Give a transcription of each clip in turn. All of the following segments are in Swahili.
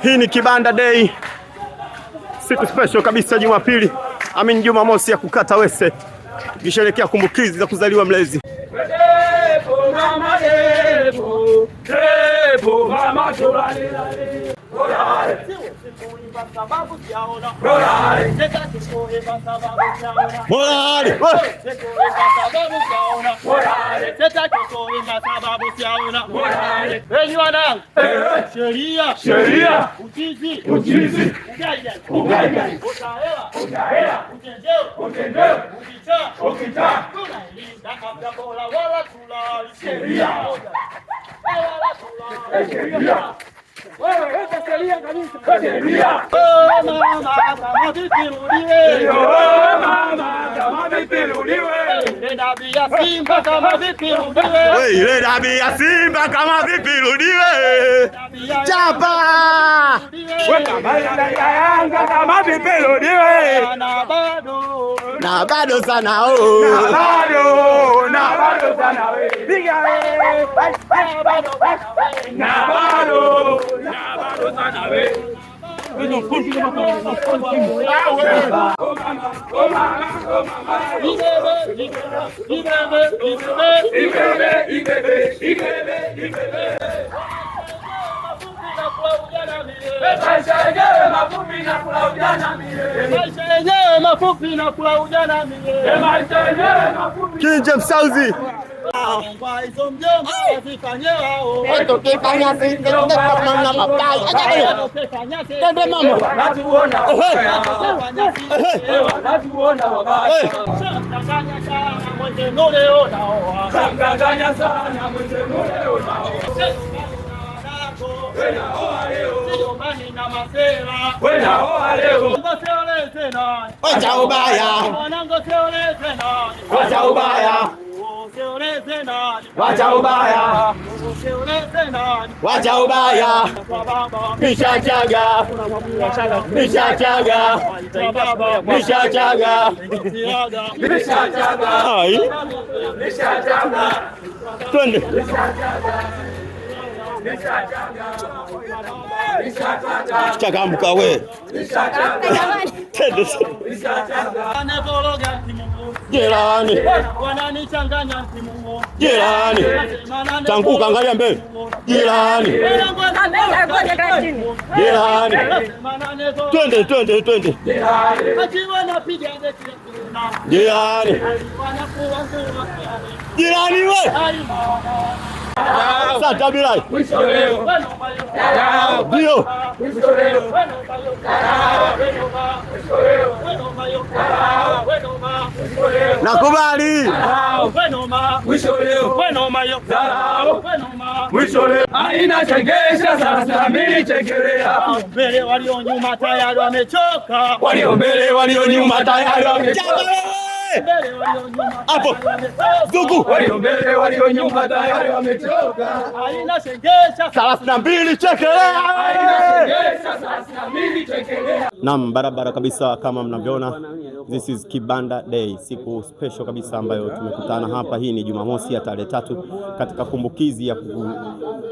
Hii ni Kibanda Day, siku special kabisa, Jumapili Jumamosi ya kukata wese, tukisherehekea kumbukizi za kuzaliwa mlezi. Sheria, uchizi, ukicha, Simba kama vipi rudiwe. Chapa. Yanga kama vipi rudiwe. Na bado sana Na bado sana we. Piga we. Na bado sana we. King James Sauzi. Wacha ubaya. Nishachaga. Twende. Changamka we. Jirani. Tanguka, angalia mbele. Jirani. Twende. Jirani we. Sasa bila. Ndio. Nakubali. Mwisho leo. Haina chengesha sasa mimi chekelea. Mbele walio nyuma tayari wamechoka. Walio mbele walio nyuma tayari wamechoka. Hapo. Zugu. Walio mbele walio nyuma tayari wamechoka. Haina chengesha 32 chekelea. Haina chengesha sasa mimi chekelea. Naam, barabara kabisa kama mnavyoona. This is Kibanda Day, siku special kabisa ambayo tumekutana hapa. Hii ni Jumamosi ya tarehe 3 katika kumbukizi ya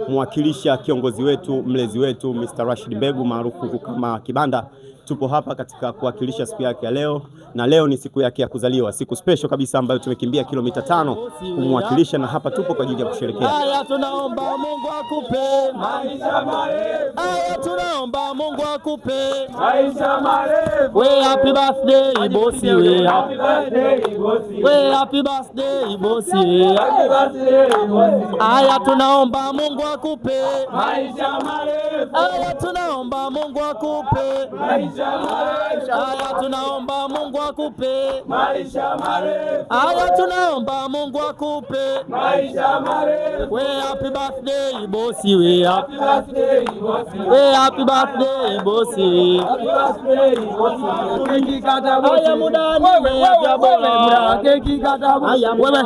kumwakilisha kiongozi wetu, mlezi wetu Mr. Rashid Mbegu maarufu kama Kibanda. Tupo hapa katika kuwakilisha siku yake ya leo, na leo ni siku yake ya kuzaliwa, siku special kabisa ambayo tumekimbia kilomita 5 kumwakilisha, na hapa tupo kwa ajili ya kusherehekea. Haya, tunaomba Mungu akupe maisha marefu. Haya, tunaomba Mungu akupe Maisha marefu. We happy birthday bossy, we happy birthday bossy. We happy birthday bossy, Happy birthday bossy. haya, tunaomba Mungu akupe Maisha marefu. haya, tunaomba Mungu akupe Maisha marefu. haya, tunaomba Mungu akupe Maisha marefu. haya, tunaomba Mungu akupe Maisha marefu. we happy birthday bossy, we happy Birthday bossy. we happy birthday bossy. Birthday bossy. Keki kata bossy. Haya, mudani ya bora. Keki kata bossy. Haya, wewe.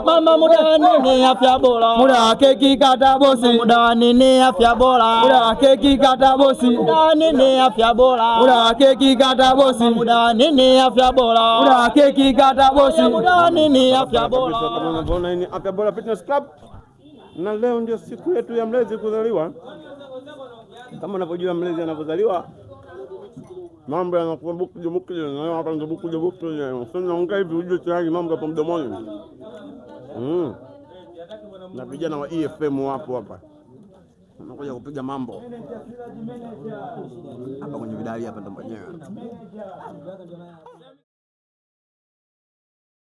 Mama, mudani ni afya bora. Muda keki kata bossy. Mudani ni afya bora. Muda keki kata bossy. Mudani ni afya bora. Muda keki kata bossy. Mudani ni afya bora. Muda keki kata bossy. Mudani ni afya bora. Kama unavyoona hii ni Afya Bora Fitness Club, na leo ndio siku yetu ya mlezi kuzaliwa. Kama unavyojua mlezi anapozaliwa mambo yanakuwa buku na hapa ndo buku. Sasa naongea hivi ujue tayari mambo hapo mdomoni. Na vijana wa EFM wapo hapa. Unakuja kupiga mambo. Hapa kwenye vidali hapa ndo mwenyewe.